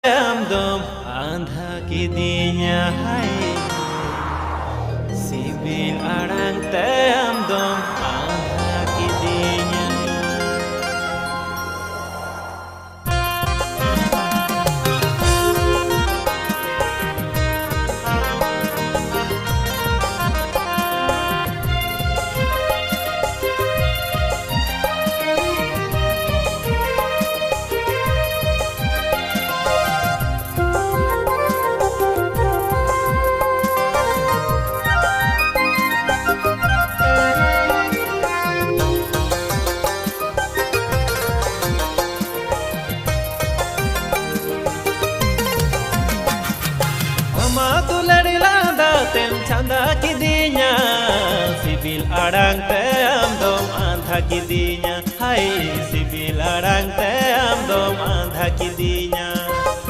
dom andha kidinya hai sibil arang tem dom andha kidinya. Mama tu lari lada tem chanda kidinya sibil arang tem dom andha kidinya hai sibil arang tem dom andha kidinya.